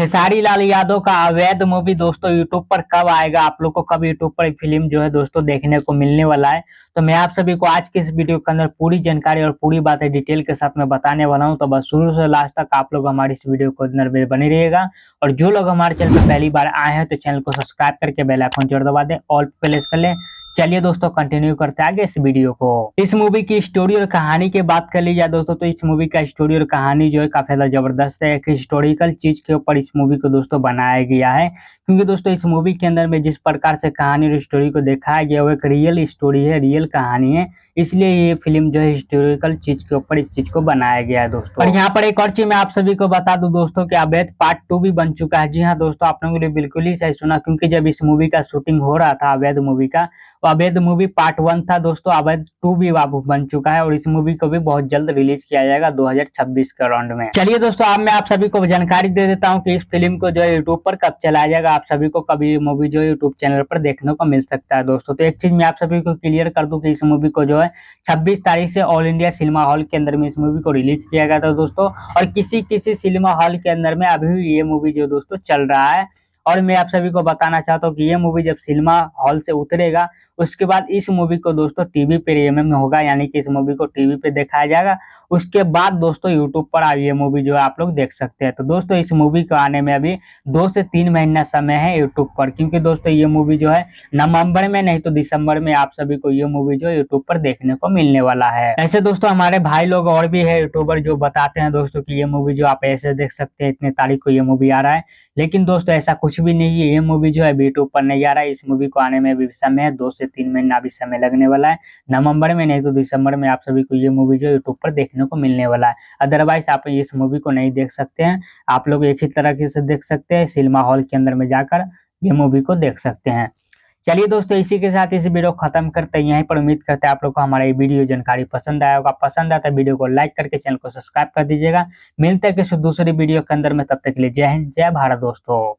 खेसारी लाल यादव का अवैध मूवी दोस्तों यूट्यूब पर कब आएगा, आप लोग को कब यूट्यूब पर फिल्म जो है दोस्तों देखने को मिलने वाला है। तो मैं आप सभी को आज के इस वीडियो के अंदर पूरी जानकारी और पूरी बातें डिटेल के साथ में बताने वाला हूं। तो बस शुरू से लास्ट तक आप लोग हमारी इस वीडियो को अंदर में बने रहिएगा। और जो लोग हमारे चैनल पर पहली बार आए हैं तो चैनल को सब्सक्राइब करके बेल आइकन जरूर दबा दें, ऑल पे प्रेस कर लें। चलिए दोस्तों कंटिन्यू करते हैं आगे इस वीडियो को। इस मूवी की स्टोरी और कहानी की बात कर ली जाए दोस्तों, तो इस मूवी का स्टोरी और कहानी जो है काफी ज्यादा जबरदस्त है। एक हिस्टोरिकल चीज के ऊपर इस मूवी को दोस्तों बनाया गया है, क्योंकि दोस्तों इस मूवी के अंदर में जिस प्रकार से कहानी और स्टोरी को दिखाया गया वो एक रियल स्टोरी है, रियल कहानी है। इसलिए ये फिल्म जो है हिस्टोरिकल चीज के ऊपर इस चीज को बनाया गया है दोस्तों। और यहाँ पर एक और चीज मैं आप सभी को बता दूं दोस्तों कि अवैध पार्ट 2 भी बन चुका है। जी हाँ दोस्तों, आप लोगों ने बिल्कुल ही सही सुना, क्योंकि जब इस मूवी का शूटिंग हो रहा था अवैध मूवी का, तो अवैध मूवी पार्ट 1 था दोस्तों, अवैध 2 भी अब बन चुका है। और इस मूवी को भी बहुत जल्द रिलीज किया जाएगा 2026 के अराउंड में। चलिए दोस्तों, अब मैं आप सभी को जानकारी दे देता हूँ कि इस फिल्म को जो है यूट्यूब पर कब चलाया जाएगा, आप सभी को कभी मूवी जो है यूट्यूब चैनल पर देखने को मिल सकता है दोस्तों। तो एक चीज मैं आप सभी को क्लियर कर दूं कि इस मूवी को जो है 26 तारीख से ऑल इंडिया सिनेमा हॉल के अंदर में इस मूवी को रिलीज किया गया था दोस्तों। और किसी किसी सिनेमा हॉल के अंदर में अभी भी ये मूवी जो दोस्तों चल रहा है। और मैं आप सभी को बताना चाहता हूँ कि ये मूवी जब सिनेमा हॉल से उतरेगा उसके बाद इस मूवी को दोस्तों टीवी पे प्रीमियम होगा, यानी कि इस मूवी को टीवी पे दिखाया जाएगा। उसके बाद दोस्तों यूट्यूब पर ये मूवी जो है आप लोग देख सकते हैं। तो दोस्तों इस मूवी को आने में अभी 2 से 3 महीना समय है यूट्यूब पर, क्योंकि दोस्तों ये मूवी जो है नवंबर में नहीं तो दिसंबर में आप सभी को ये मूवी जो है यूट्यूब पर देखने को मिलने वाला है। ऐसे दोस्तों हमारे भाई लोग और भी है यूट्यूबर जो बताते हैं दोस्तों कि ये मूवी जो आप ऐसे देख सकते हैं, इतने तारीख को ये मूवी आ रहा है। लेकिन दोस्तों ऐसा कुछ भी नहीं है, ये मूवी जो है यूट्यूब पर नहीं आ रहा है। इस मूवी को आने में भी समय है, 2 से 3 महीना अभी समय लगने वाला है। नवंबर में नहीं तो दिसंबर में आप सभी को ये मूवी जो यूट्यूब पर देखने को मिलने वाला है। अदरवाइज आप इस मूवी को नहीं देख सकते हैं, आप लोग एक ही तरह से देख सकते हैं, सिनेमा हॉल के अंदर में जाकर ये मूवी को देख सकते हैं। चलिए दोस्तों, इसी के साथ इस वीडियो को खत्म करते हैं यहीं पर। उम्मीद करते हैं आप लोग को हमारा ये वीडियो जानकारी पसंद आया होगा। पसंद आता है वीडियो को लाइक करके चैनल को सब्सक्राइब कर दीजिएगा। मिलते हैं किसी दूसरी वीडियो के अंदर में, तब तक के लिए जय हिंद जय भारत दोस्तों।